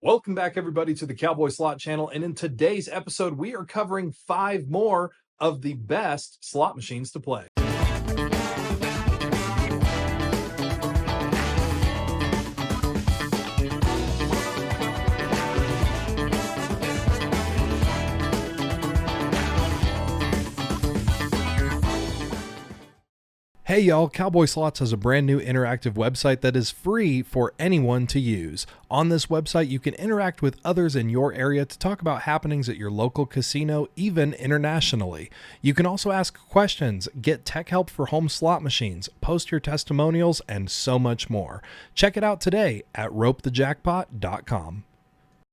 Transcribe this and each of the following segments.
Welcome back, everybody, to the Cowboy Slot Channel. And in today's episode, we are covering 5 more of the best slot machines to play. Hey y'all, Cowboy Slots has a brand new interactive website that is free for anyone to use. On this website, you can interact with others in your area to talk about happenings at your local casino, even internationally. You can also ask questions, get tech help for home slot machines, post your testimonials, and so much more. Check it out today at ropethejackpot.com.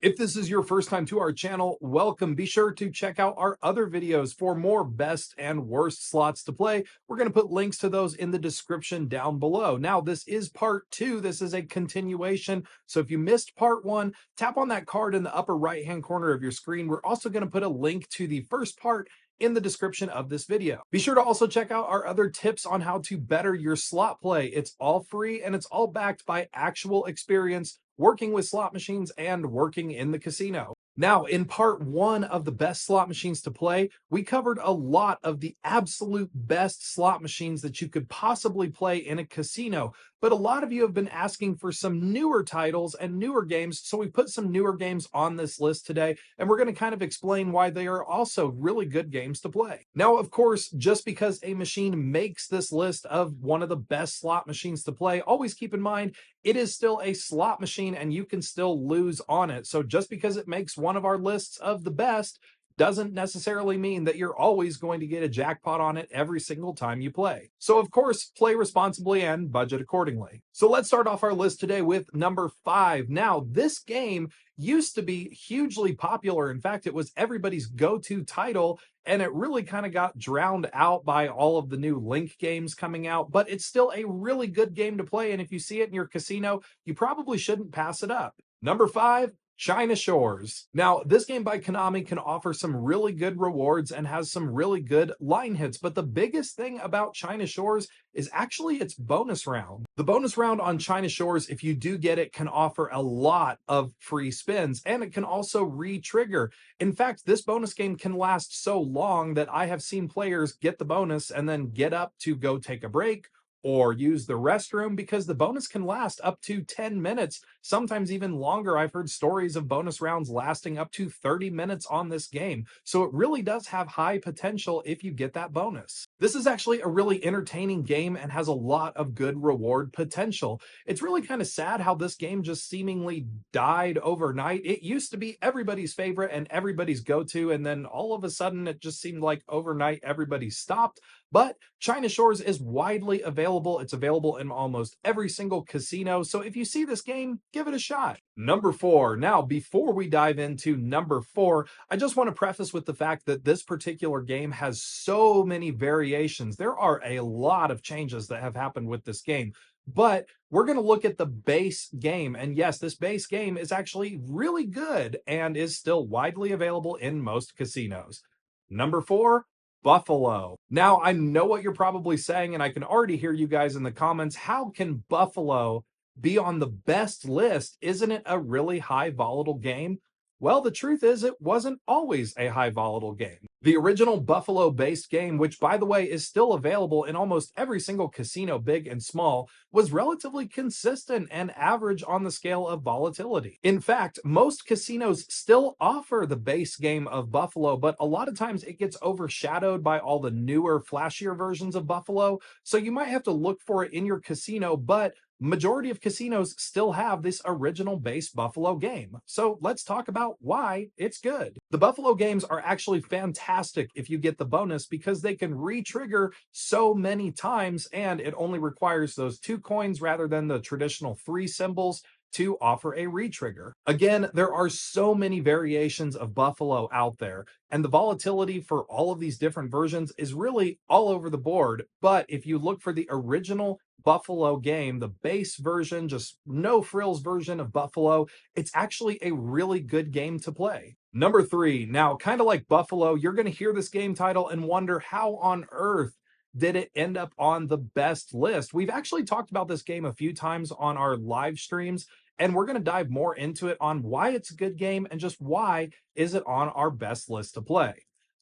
If this is your first time to our channel, welcome. Be sure to check out our other videos for more best and worst slots to play. We're going to put links to those in the description down below. Now, this is part 2. This is a continuation. So if you missed part 1, tap on that card in the upper right-hand corner of your screen. We're also going to put a link to the first part in the description of this video. Be sure to also check out our other tips on how to better your slot play. It's all free and it's all backed by actual experience working with slot machines and working in the casino. Now, in part 1 of the best slot machines to play, we covered a lot of the absolute best slot machines that you could possibly play in a casino. But a lot of you have been asking for some newer titles and newer games, so we put some newer games on this list today, and we're going to kind of explain why they are also really good games to play. Now, of course, just because a machine makes this list of one of the best slot machines to play, always keep in mind it is still a slot machine and you can still lose on it. So just because it makes one of our lists of the best doesn't necessarily mean that you're always going to get a jackpot on it every single time you play. So of course, play responsibly and budget accordingly. So let's start off our list today with number 5. Now, this game used to be hugely popular. In fact, it was everybody's go-to title, and it really kind of got drowned out by all of the new Link games coming out, but it's still a really good game to play, and if you see it in your casino, you probably shouldn't pass it up. Number 5, China Shores. Now, this game by Konami can offer some really good rewards and has some really good line hits, but the biggest thing about China Shores is actually its bonus round. The bonus round on China Shores, if you do get it, can offer a lot of free spins, and it can also re-trigger. In fact, this bonus game can last so long that I have seen players get the bonus and then get up to go take a break or use the restroom because the bonus can last up to 10 minutes, sometimes even longer. I've heard stories of bonus rounds lasting up to 30 minutes on this game. So it really does have high potential if you get that bonus. This is actually a really entertaining game and has a lot of good reward potential. It's really kind of sad how this game just seemingly died overnight. It used to be everybody's favorite and everybody's go-to, and then all of a sudden it just seemed like overnight everybody stopped. But China Shores is widely available. It's available in almost every single casino. So if you see this game, give it a shot. Number 4. Now, before we dive into number 4, I just want to preface with the fact that this particular game has so many variations. There are a lot of changes that have happened with this game. But we're going to look at the base game. And yes, this base game is actually really good and is still widely available in most casinos. Number 4. Buffalo. Now, I know what you're probably saying, and I can already hear you guys in the comments. How can Buffalo be on the best list? Isn't it a really high volatile game? Well, the truth is it wasn't always a high volatile game. The original Buffalo-based game, which by the way is still available in almost every single casino, big and small, was relatively consistent and average on the scale of volatility. In fact, most casinos still offer the base game of Buffalo, but a lot of times it gets overshadowed by all the newer, flashier versions of Buffalo, so you might have to look for it in your casino, but majority of casinos still have this original base Buffalo game. So let's talk about why it's good. The Buffalo games are actually fantastic if you get the bonus because they can re-trigger so many times, and it only requires those 2 coins rather than the traditional 3 symbols to offer a re-trigger. Again, there are so many variations of Buffalo out there, and the volatility for all of these different versions is really all over the board. But if you look for the original Buffalo game, the base version, just no frills version of Buffalo, it's actually a really good game to play. Number 3, now kind of like Buffalo, you're going to hear this game title and wonder how on earth did it end up on the best list. We've actually talked about this game a few times on our live streams, And we're going to dive more into it on why it's a good game and just why is it on our best list to play.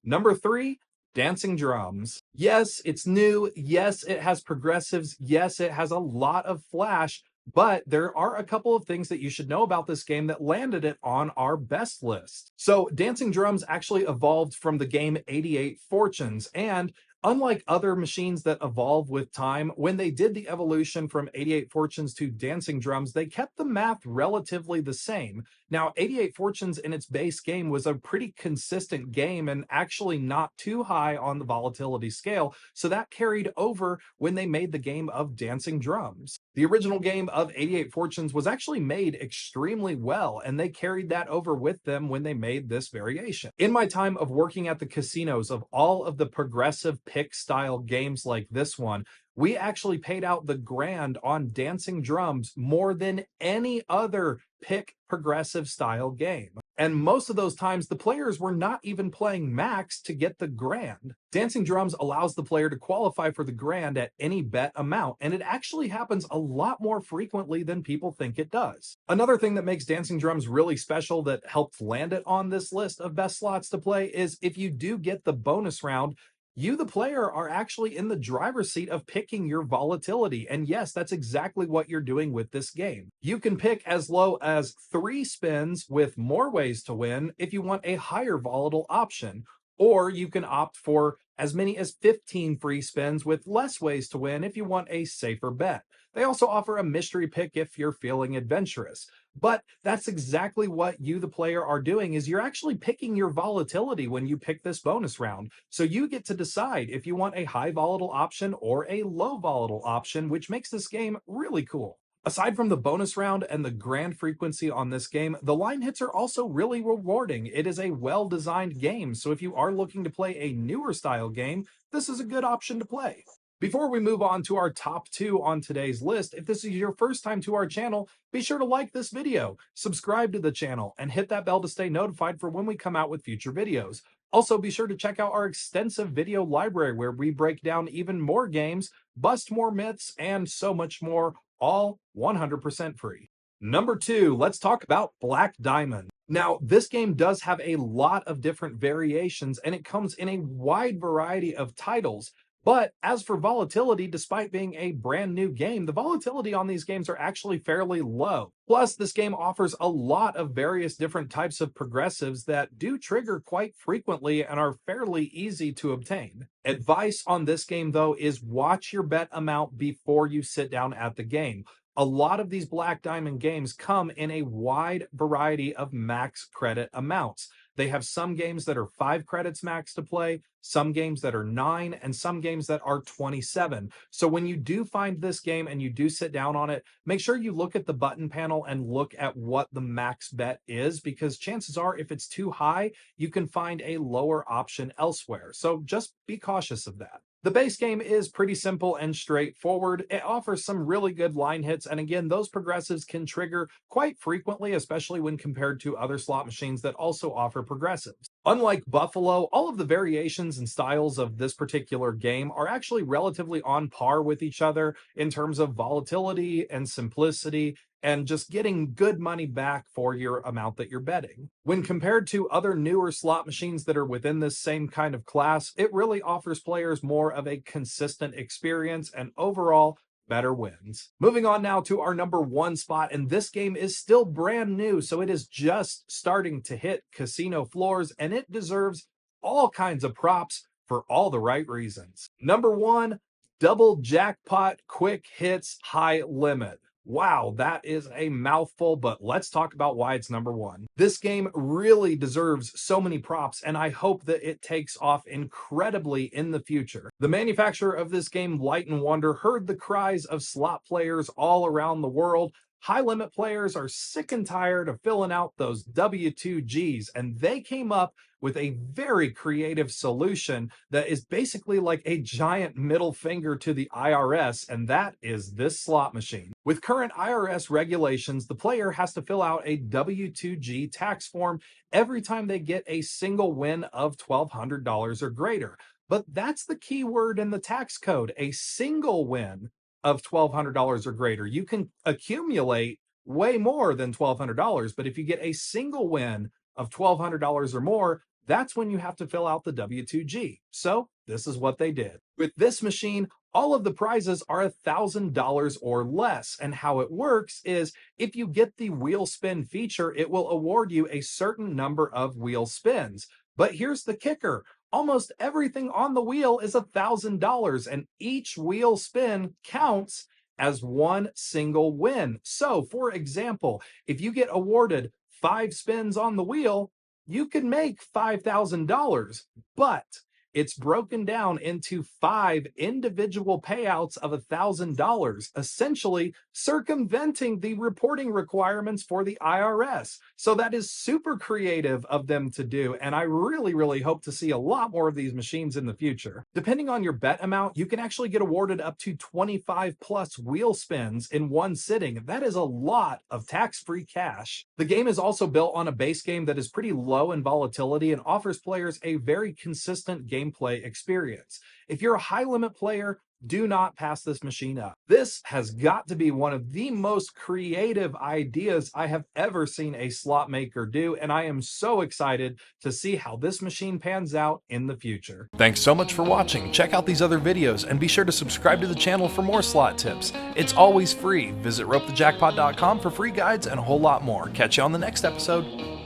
Number 3, Dancing Drums. Yes, it's new. Yes, it has progressives. Yes, it has a lot of flash, but there are a couple of things that you should know about this game that landed it on our best list. So, Dancing Drums actually evolved from the game 88 Fortunes, and unlike other machines that evolve with time, when they did the evolution from 88 Fortunes to Dancing Drums, they kept the math relatively the same. Now, 88 Fortunes in its base game was a pretty consistent game and actually not too high on the volatility scale, so that carried over when they made the game of Dancing Drums. The original game of 88 Fortunes was actually made extremely well, and they carried that over with them when they made this variation. In my time of working at the casinos of all of the progressive pick style games like this one, we actually paid out the grand on Dancing Drums more than any other pick progressive style game. And most of those times, the players were not even playing max to get the grand. Dancing Drums allows the player to qualify for the grand at any bet amount, and it actually happens a lot more frequently than people think it does. Another thing that makes Dancing Drums really special that helped land it on this list of best slots to play is if you do get the bonus round, you, the player, are actually in the driver's seat of picking your volatility. And yes, that's exactly what you're doing with this game. You can pick as low as 3 spins with more ways to win if you want a higher volatile option, or you can opt for as many as 15 free spins with less ways to win if you want a safer bet. They also offer a mystery pick if you're feeling adventurous. But that's exactly what you, the player, are doing is you're actually picking your volatility when you pick this bonus round. So you get to decide if you want a high volatile option or a low volatile option, which makes this game really cool. Aside from the bonus round and the grand frequency on this game, the line hits are also really rewarding. It is a well-designed game, so if you are looking to play a newer style game, this is a good option to play. Before we move on to our top 2 on today's list, if this is your first time to our channel, be sure to like this video, subscribe to the channel, and hit that bell to stay notified for when we come out with future videos. Also, be sure to check out our extensive video library where we break down even more games, bust more myths, and so much more, all 100% free. Number 2, let's talk about Black Diamond. Now, this game does have a lot of different variations, and it comes in a wide variety of titles. But as for volatility, despite being a brand new game, the volatility on these games are actually fairly low. Plus, this game offers a lot of various different types of progressives that do trigger quite frequently and are fairly easy to obtain. Advice on this game, though, is watch your bet amount before you sit down at the game. A lot of these Black Diamond games come in a wide variety of max credit amounts. They have some games that are 5 credits max to play, some games that are 9, and some games that are 27. So when you do find this game and you do sit down on it, make sure you look at the button panel and look at what the max bet is, because chances are if it's too high, you can find a lower option elsewhere. So just be cautious of that. The base game is pretty simple and straightforward. It offers some really good line hits, and again, those progressives can trigger quite frequently, especially when compared to other slot machines that also offer progressives. Unlike Buffalo, all of the variations and styles of this particular game are actually relatively on par with each other in terms of volatility and simplicity and just getting good money back for your amount that you're betting. When compared to other newer slot machines that are within this same kind of class, it really offers players more of a consistent experience and overall better wins. Moving on now to our number 1 spot, and this game is still brand new, so it is just starting to hit casino floors, and it deserves all kinds of props for all the right reasons. Number 1, Double Jackpot Quick Hits High Limit. Wow, that is a mouthful, but let's talk about why it's number 1. This game really deserves so many props, and I hope that it takes off incredibly in the future. The manufacturer of this game, Light & Wonder, heard the cries of slot players all around the world. High limit players are sick and tired of filling out those W-2Gs, and they came up with a very creative solution that is basically like a giant middle finger to the IRS, and that is this slot machine. With current IRS regulations, the player has to fill out a W-2G tax form every time they get a single win of $1,200 or greater. But that's the key word in the tax code, a single win of $1,200 or greater. You can accumulate way more than $1,200. But if you get a single win of $1,200 or more, that's when you have to fill out the W2G. So this is what they did. With this machine, all of the prizes are $1,000 or less. And how it works is if you get the wheel spin feature, it will award you a certain number of wheel spins. But here's the kicker. Almost everything on the wheel is $1,000, and each wheel spin counts as one single win. So, for example, if you get awarded 5 spins on the wheel, you can make $5,000, but it's broken down into 5 individual payouts of $1,000, essentially circumventing the reporting requirements for the IRS. So that is super creative of them to do, and I really hope to see a lot more of these machines in the future. Depending on your bet amount, you can actually get awarded up to 25 plus wheel spins in one sitting. That is a lot of tax-free cash. The game is also built on a base game that is pretty low in volatility and offers players a very consistent gameplay experience. If you're a high limit player, do not pass this machine up. This has got to be one of the most creative ideas I have ever seen a slot maker do, and I am so excited to see how this machine pans out in the future. Thanks so much for watching. Check out these other videos and be sure to subscribe to the channel for more slot tips. It's always free. Visit ropethejackpot.com for free guides and a whole lot more. Catch you on the next episode.